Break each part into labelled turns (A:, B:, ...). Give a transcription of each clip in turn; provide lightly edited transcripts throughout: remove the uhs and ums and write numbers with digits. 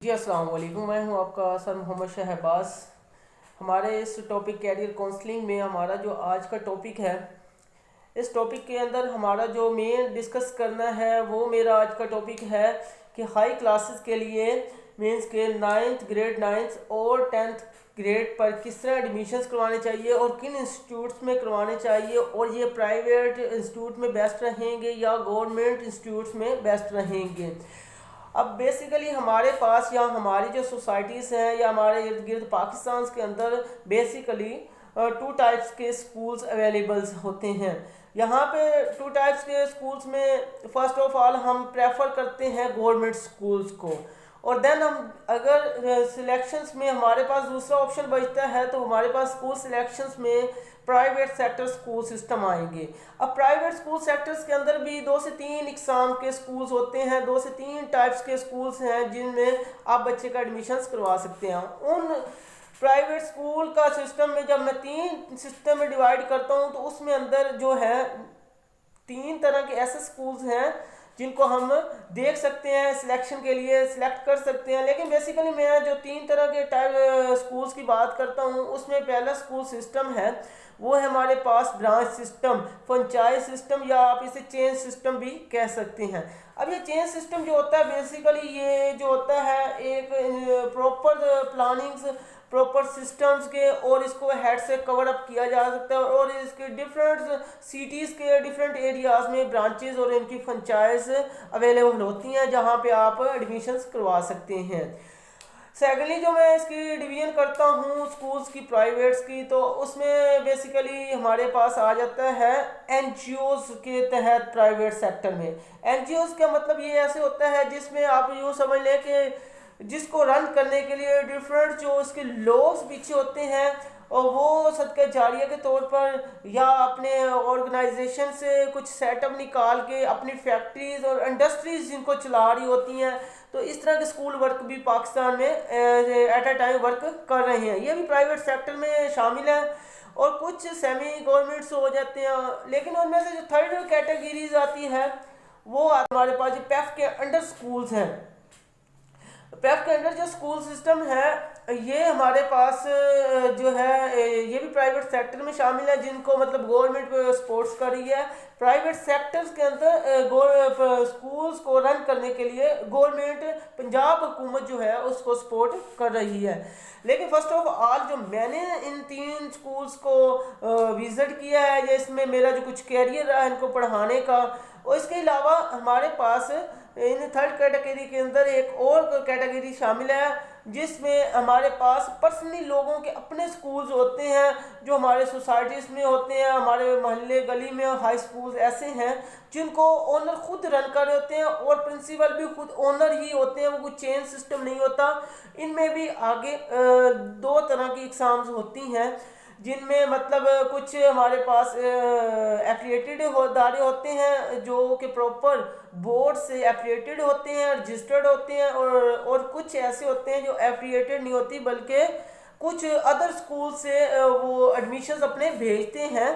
A: जी अस्सलाम वालेकुम। मैं हूं आपका सर मोहम्मद शहबाज। हमारे इस टॉपिक कैरियर काउंसलिंग में हमारा जो आज का टॉपिक है, इस टॉपिक के अंदर हमारा जो मेन डिस्कस करना है वो मेरा आज का टॉपिक है कि हाई क्लासेस के लिए मीन्स के नाइन्थ और 10th ग्रेड पर किस तरह एडमिशन्स करवाने चाहिए और किन इंस्टीट्यूट्स में करवाने चाहिए, और ये प्राइवेट इंस्टीट्यूट में बेस्ट रहेंगे या गवर्नमेंट इंस्टीट्यूट्स में बेस्ट रहेंगे। अब बेसिकली हमारे पास या हमारी जो सोसाइटीज़ हैं या हमारे इर्द गिर्द पाकिस्तान के अंदर बेसिकली टू टाइप्स के स्कूल्स अवेलेबल्स होते हैं। यहाँ पे टू टाइप्स के स्कूल्स में फ़र्स्ट ऑफ ऑल हम प्रेफर करते हैं गवर्नमेंट स्कूल्स को, और देन हम अगर सिलेक्शंस में हमारे पास दूसरा ऑप्शन बचता है तो हमारे पास स्कूल सिलेक्शंस में प्राइवेट सेक्टर स्कूल सिस्टम आएंगे। अब प्राइवेट स्कूल सेक्टर्स के अंदर भी 2 से 3 इकसाम के स्कूल्स होते हैं, 2 से 3 टाइप्स के स्कूल्स हैं जिनमें आप बच्चे का एडमिशन्स करवा सकते हैं। उन प्राइवेट स्कूल का सिस्टम में जब मैं 3 सिस्टम में डिवाइड करता हूँ तो उसमें अंदर जो है 3 तरह के ऐसे स्कूल्स हैं जिनको हम देख सकते हैं, सिलेक्शन के लिए सिलेक्ट कर सकते हैं। लेकिन बेसिकली मैं जो 3 तरह के टाइप स्कूल्स की बात करता हूँ उसमें पहला स्कूल सिस्टम है वो है हमारे पास ब्रांच सिस्टम, फ्रेंचाइज सिस्टम, या आप इसे चेंज सिस्टम भी कह सकते हैं। अब ये चेंज सिस्टम जो होता है बेसिकली ये जो होता है एक प्रॉपर प्लानिंग्स, प्रॉपर सिस्टम्स के, और इसको हेड से कवर अप किया जा सकता है, और इसके डिफरेंट सिटीज़ के डिफरेंट एरियाज़ में ब्रांचेस और इनकी फ्रेंचाइज अवेलेबल होती हैं जहाँ पे आप एडमिशन्स करवा सकते हैं। सेकेंडली जो मैं इसकी डिवीजन करता हूँ स्कूल्स की प्राइवेट्स की, तो उसमें बेसिकली हमारे पास आ जाता है एनजीओज़ के तहत प्राइवेट सेक्टर में। एनजीओज़ का मतलब ये ऐसे होता है जिसमें आप यूँ समझ लें कि जिसको रन करने के लिए डिफरेंट जो इसके लोग पीछे होते हैं और वो सदका जारिया के तौर पर या अपने ऑर्गेनाइजेशन से कुछ सेटअप निकाल के अपनी फैक्ट्रीज और इंडस्ट्रीज जिनको चला रही होती हैं, तो इस तरह के स्कूल वर्क भी पाकिस्तान में एट अ टाइम वर्क कर रहे हैं। ये भी प्राइवेट सेक्टर में शामिल है और कुछ सेमी गवर्नमेंट्स हो जाते हैं। लेकिन उनमें से जो थर्ड कैटेगरीज आती है वो हमारे पास जो पेफ के अंडर स्कूल्स हैं। पेफ के अंडर जो स्कूल सिस्टम है ये हमारे पास जो है ये भी प्राइवेट सेक्टर में शामिल है जिनको मतलब गवर्नमेंट सपोर्ट्स कर रही है। प्राइवेट सेक्टर्स के अंदर स्कूल्स को रन करने के लिए गवर्नमेंट पंजाब हुकूमत जो है उसको सपोर्ट कर रही है। लेकिन फर्स्ट ऑफ ऑल जो मैंने इन 3 स्कूल्स को विजिट किया है या इसमें मेरा जो कुछ कैरियर रहा है इनको पढ़ाने का, और इसके अलावा हमारे पास इन थर्ड कैटेगरी के अंदर एक और कैटेगरी शामिल है जिसमें हमारे पास पर्सनली लोगों के अपने स्कूल्स होते हैं जो हमारे सोसाइटीज़ में होते हैं, हमारे मोहल्ले गली में हाई स्कूल्स ऐसे हैं जिनको ओनर खुद रन कर रहे होते हैं और प्रिंसिपल भी खुद ओनर ही होते हैं, वो कुछ चेंज सिस्टम नहीं होता। इनमें भी आगे 2 तरह की एग्ज़ाम्स होती हैं जिनमें मतलब कुछ हमारे पास एफिलिएटेड इदारे होते हैं जो कि प्रॉपर बोर्ड से एफिलिएटेड होते हैं, रजिस्टर्ड होते हैं, और कुछ ऐसे होते हैं जो एफिलिएटेड नहीं होती बल्कि कुछ अदर स्कूल से वो एडमिशन्स अपने भेजते हैं।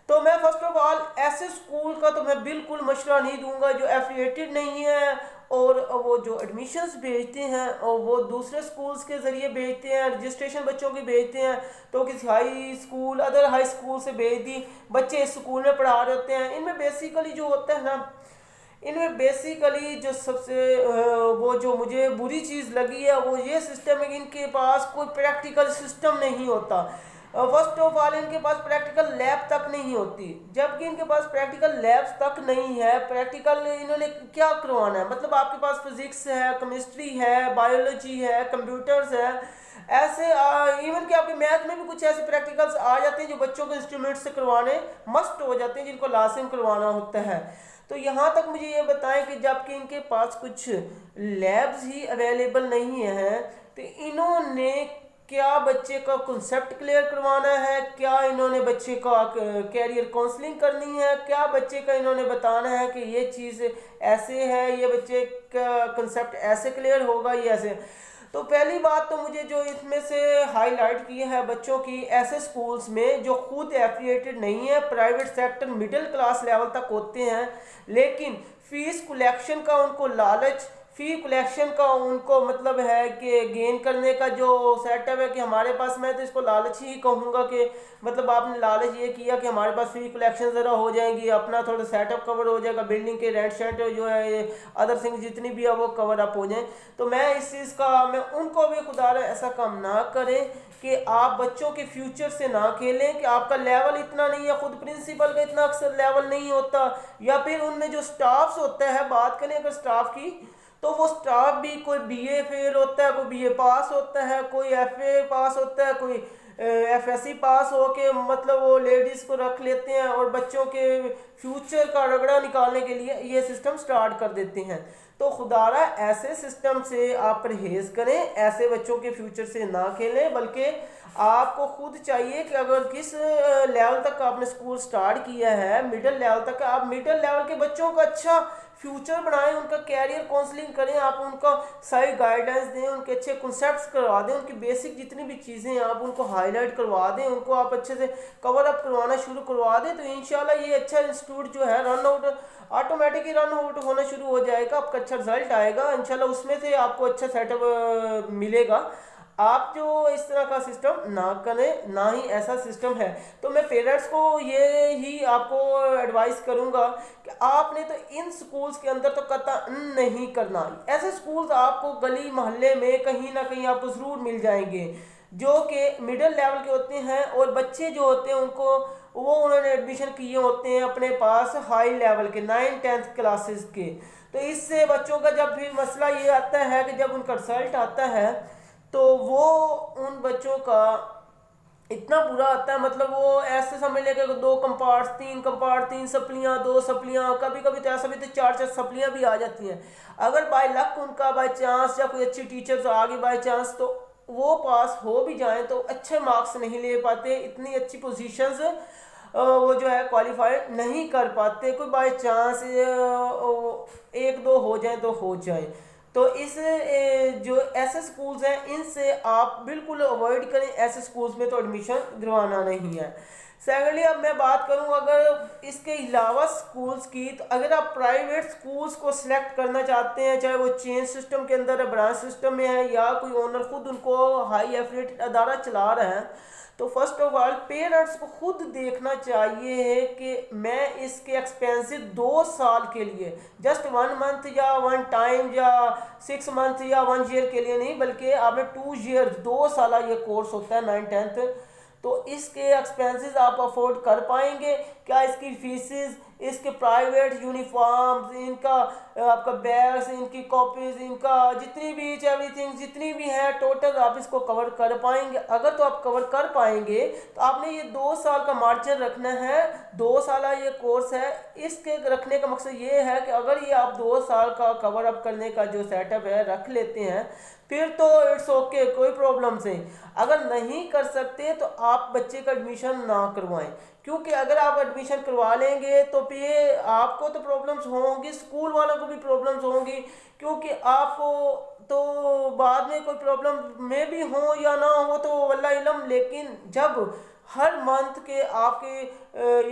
A: तो मैं फर्स्ट ऑफ ऑल ऐसे स्कूल का तो मैं बिल्कुल मशवरा नहीं दूंगा जो एफिलिएटेड नहीं है और वो जो एडमिशन्स भेजते हैं और वो दूसरे स्कूल्स के ज़रिए भेजते हैं, रजिस्ट्रेशन बच्चों की भेजते हैं, तो किसी high school other high school से भेज दी, बच्चे इस स्कूल में पढ़ा रहे होते हैं। इनमें बेसिकली जो होता है ना, इनमें बेसिकली जो सबसे वो जो मुझे बुरी चीज़ लगी है वो ये सिस्टम है कि इनके पास कोई प्रैक्टिकल सिस्टम नहीं होता। फर्स्ट ऑफ ऑल इनके पास प्रैक्टिकल लैब तक नहीं होती, जबकि इनके पास प्रैक्टिकल लैब्स तक नहीं है। प्रैक्टिकल इन्होंने क्या करवाना है, मतलब आपके पास फिजिक्स है, केमिस्ट्री है, बायोलॉजी है, कंप्यूटर्स है, ऐसे इवन कि आपके मैथ में भी कुछ ऐसे प्रैक्टिकल्स आ जाते हैं जो बच्चों को इंस्ट्रूमेंट से करवाने मस्ट हो जाते हैं जिनको लाजिम करवाना होता है। तो यहाँ तक मुझे ये बताएं कि जबकि इनके पास कुछ लैब्स ही अवेलेबल नहीं है तो इन्होंने क्या बच्चे का कॉन्सेप्ट क्लियर करवाना है, क्या इन्होंने बच्चे का कैरियर काउंसलिंग करनी है, क्या बच्चे का इन्होंने बताना है कि ये चीज़ ऐसे है, ये बच्चे का कॉन्सेप्ट ऐसे क्लियर होगा, ये ऐसे। तो पहली बात तो मुझे जो इसमें से हाईलाइट की है बच्चों की ऐसे स्कूल्स में जो खुद एफिलिएटेड नहीं है, private sector middle class level तक होते हैं, लेकिन फ़ीस कलेक्शन का उनको लालच, फी कलेक्शन का उनको मतलब है कि गेन करने का जो सेटअप है कि हमारे पास, मैं तो इसको लालच ही कहूँगा कि मतलब आपने लालच ये किया कि हमारे पास फी कलेक्शन ज़रा हो जाएंगी, अपना थोड़ा सेटअप कवर हो जाएगा, बिल्डिंग के रेंट शेंट जो है अदर थिंग जितनी भी है वो कवर अप हो जाए। तो मैं इस चीज़ का, मैं उनको भी खुदा ऐसा काम ना करें कि आप बच्चों के फ्यूचर से ना खेलें कि आपका लेवल इतना नहीं है, खुद प्रिंसिपल का इतना अक्सर लेवल नहीं होता, या फिर उनमें जो स्टाफ्स होता है, बात करें अगर स्टाफ की, तो वो स्टाफ भी कोई बीए फेल होता है, कोई बीए पास होता है, कोई एफए पास होता है, कोई एफएससी पास हो के मतलब वो लेडीज़ को रख लेते हैं और बच्चों के फ्यूचर का रगड़ा निकालने के लिए ये सिस्टम स्टार्ट कर देते हैं। तो खुदारा ऐसे सिस्टम से आप परहेज़ करें, ऐसे बच्चों के फ्यूचर से ना खेलें, बल्कि आपको खुद चाहिए कि अगर किस लेवल तक आपने स्कूल स्टार्ट किया है, मिडिल लेवल तक, आप मिडिल लेवल के बच्चों का अच्छा फ्यूचर बनाएं, उनका कैरियर काउंसलिंग करें, आप उनका सही गाइडेंस दें, उनके अच्छे कॉन्सेप्ट्स करवा दें, उनकी बेसिक जितनी भी चीज़ें हैं आप उनको हाईलाइट करवा दें, उनको आप अच्छे से कवर अप करवाना शुरू करवा दें। तो इंशाल्लाह ये अच्छा इंस्टीट्यूट जो है run out automatically run out होना शुरू हो जाएगा, आपका अच्छा रिजल्ट आएगा इंशाल्लाह, उसमें से आपको अच्छा सेटअप मिलेगा। आप जो इस तरह का सिस्टम ना करें, ना ही ऐसा सिस्टम है। तो मैं पेरेंट्स को ये ही आपको एडवाइस करूंगा कि आपने तो इन स्कूल्स के अंदर तो कतई नहीं करना। ऐसे स्कूल्स आपको गली मोहल्ले में कहीं ना कहीं आपको ज़रूर मिल जाएंगे जो कि मिडिल लेवल के होते हैं, और बच्चे जो होते हैं उनको वो उन्होंने एडमिशन किए होते हैं अपने पास हाई लेवल के 9th-10th क्लासेस के। तो इससे बच्चों का जब भी मसला ये आता है कि जब उनका रिजल्ट आता है तो वो उन बच्चों का इतना बुरा आता है, मतलब वो ऐसे समझ लेके 2 कंपार्ट 3 कंपार्ट 3 सप्लियाँ 2 सप्लियाँ, कभी कभी तो ऐसा भी तो 4 सप्लियाँ भी आ जाती हैं। अगर बाय लक उनका बाय चांस या कोई अच्छी टीचर्स आ गई बाय चांस तो वो पास हो भी जाएं तो अच्छे मार्क्स नहीं ले पाते, इतनी अच्छी पोजीशंस वो जो है क्वालिफाई नहीं कर पाते, कोई बाय चांस 1-2 हो जाए तो हो जाए। तो इस जो ऐसे स्कूल्स हैं इनसे आप बिल्कुल अवॉइड करें, ऐसे स्कूल्स में तो एडमिशन दिलवाना नहीं है। सेकेंडली अब मैं बात करूं अगर इसके अलावा स्कूल्स की, तो अगर आप प्राइवेट स्कूल्स को सिलेक्ट करना चाहते हैं, चाहे वो चेंज सिस्टम के अंदर है, ब्रांच सिस्टम में है, या कोई ओनर खुद उनको हाई एफिलिएटेड अदारा चला रहे हैं, तो फर्स्ट ऑफ ऑल पेरेंट्स को खुद देखना चाहिए है कि मैं इसके एक्सपेंसिव 2 साल के लिए, जस्ट 1 मंथ या 1 टाइम या 6 मंथ या 1 ईयर के लिए नहीं, बल्कि आपने 2 ईयर 2 साल ये कोर्स होता है 9th-10th, तो इसके एक्सपेंसेस आप अफोर्ड कर पाएंगे क्या? इसकी फीसेस, इसके प्राइवेट यूनिफॉर्म्स, इनका आपका बैग्स, इनकी कॉपीज, इनका जितनी भी एवरीथिंग जितनी भी है टोटल आप इसको कवर कर पाएंगे? अगर तो आप कवर कर पाएंगे तो आपने ये 2 साल का मार्जिन रखना है, 2 साल ये कोर्स है। इसके रखने का मकसद ये है कि अगर ये आप 2 साल का कवर अप करने का जो सेटअप है रख लेते हैं फिर तो इट्स ओके, कोई प्रॉब्लम नहीं। अगर नहीं कर सकते तो आप बच्चे का एडमिशन ना करवाएं, क्योंकि अगर आप एडमिशन करवा लेंगे तो फिर आपको तो प्रॉब्लम्स होंगी, स्कूल वालों को भी प्रॉब्लम्स होंगी, क्योंकि आपको तो बाद में कोई प्रॉब्लम में भी हो या ना हो तो वल्लाह इलम, लेकिन जब हर मंथ के आपके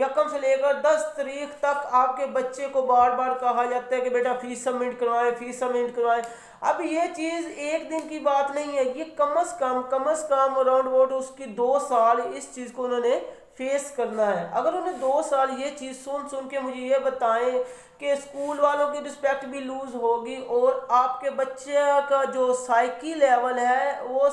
A: यकम से लेकर 10 तारीख तक आपके बच्चे को बार बार कहा जाता है कि बेटा फीस सबमिट करवाएं, फीस सबमिट करवाएं। अब ये चीज़ एक दिन की बात नहीं है, ये कम अज़ कम अराउंड वोट उसकी 2 साल इस चीज़ को उन्होंने फेस करना है। अगर उन्हें 2 साल ये चीज़ सुन सुन के मुझे ये बताएं कि स्कूल वालों की रिस्पेक्ट भी लूज़ होगी और आपके बच्चे का जो साइकी लेवल है वो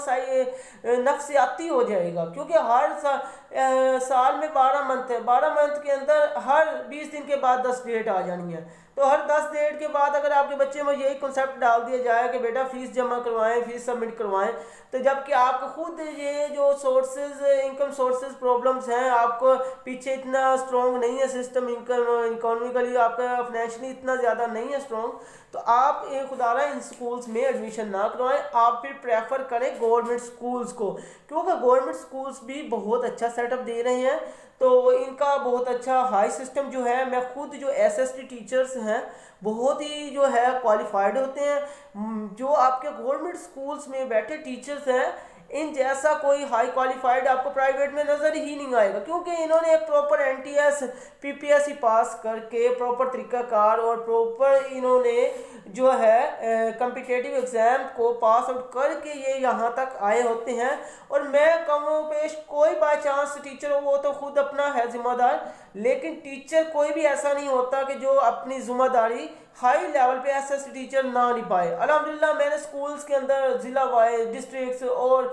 A: नफसियाती हो जाएगा, क्योंकि हर साल में 12 मंथ है, 12 मंथ के अंदर हर 20 दिन के बाद 10 डेट आ जानी है। तो हर 10 डेट के बाद अगर आपके बच्चे में यही कॉन्सेप्ट डाल दिया जाए कि बेटा फीस जमा करवाएं, फीस सबमिट करवाएं, तो जबकि आपको खुद ये जो सोर्सेज इनकम सोर्सेज प्रॉब्लम्स हैं, आपको पीछे इतना स्ट्रॉन्ग नहीं है सिस्टम, इनकम इकोनॉमिकली आपका फाइनेंशियली इतना ज़्यादा नहीं है स्ट्रॉन्ग, तो आप खुदारा इन स्कूल्स में एडमिशन ना करवाएं। आप फिर प्रेफर करें गवर्नमेंट स्कूल्स को, क्योंकि गवर्नमेंट स्कूल्स भी बहुत अच्छा सेटअप दे रहे हैं, तो इनका बहुत अच्छा हाई सिस्टम जो है, मैं खुद जो एसएसटी टीचर्स हैं बहुत ही जो है क्वालिफाइड होते हैं। जो आपके गवर्नमेंट स्कूल्स में बैठे टीचर्स हैं, इन जैसा कोई हाई क्वालिफाइड आपको प्राइवेट में नज़र ही नहीं आएगा, क्योंकि इन्होंने एक प्रॉपर एनटीएस पीपीएससी पास करके प्रॉपर तरीक़ाकार और प्रॉपर इन्होंने जो है कम्पिटिटिव एग्ज़ाम को पास आउट करके ये यहाँ तक आए होते हैं। और मैं कमों पेश कोई बाई चांस टीचर हो वो तो खुद अपना है ज़िम्मेदार, लेकिन टीचर कोई भी ऐसा नहीं होता कि जो अपनी ज़िम्मेदारी हाई लेवल पे एसएससी टीचर ना निभाए। अल्हम्दुलिल्लाह मैंने स्कूल्स के अंदर ज़िला वाइज डिस्ट्रिक्ट्स और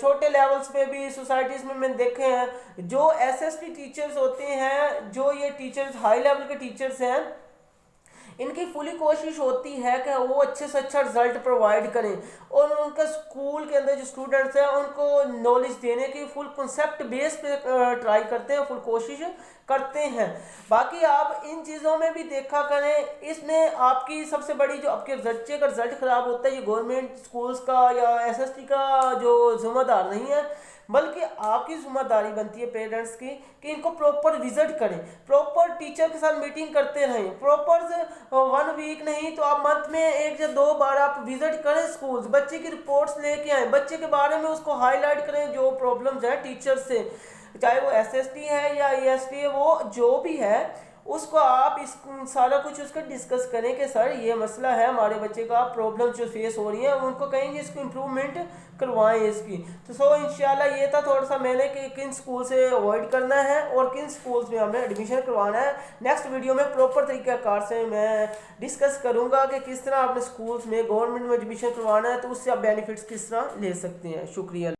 A: छोटे लेवल्स पे भी सोसाइटीज़ में मैंने देखे हैं जो एसएससी टीचर्स होते हैं, जो ये टीचर्स हाई लेवल के टीचर्स हैं, इनकी फुली कोशिश होती है कि वो अच्छे से अच्छा रिजल्ट प्रोवाइड करें और उनका स्कूल के अंदर जो स्टूडेंट्स हैं उनको नॉलेज देने की फुल कंसेप्ट बेस पे ट्राई करते हैं, फुल कोशिश करते हैं। बाकी आप इन चीज़ों में भी देखा करें, इसमें आपकी सबसे बड़ी जो आपके बच्चे का रिजल्ट ख़राब होता है ये गवर्नमेंट स्कूल्स का या एसएसटी का जो जिम्मेदार नहीं है, बल्कि आपकी जिम्मेदारी बनती है पेरेंट्स की कि इनको प्रॉपर विजिट करें, प्रॉपर टीचर के साथ मीटिंग करते रहें, प्रॉपर 1 वीक नहीं तो आप मंथ में 1 या 2 बार आप विजिट करें स्कूल्स, बच्चे की रिपोर्ट्स लेके आएँ, बच्चे के बारे में उसको हाईलाइट करें जो प्रॉब्लम्स हैं टीचर से, चाहे वो एसएसटी है या ईएसटी है, वो जो भी है उसको आप इस सारा कुछ उसका डिस्कस करें कि सर ये मसला है हमारे बच्चे का, प्रॉब्लम जो फेस हो रही है उनको कहेंगे इसको इम्प्रूवमेंट करवाएं इसकी। तो सो इंशाल्लाह ये था थोड़ा सा मैंने कि किन स्कूल से अवॉइड करना है और किन स्कूल्स में हमें एडमिशन करवाना है। नेक्स्ट वीडियो में प्रॉपर तरीक़ाकार से मैं डिस्कस करूँगा कि किस तरह अपने स्कूल्स में गवर्नमेंट में एडमिशन करवाना है, तो उससे आप बेनिफिट्स किस तरह ले सकते हैं। शुक्रिया।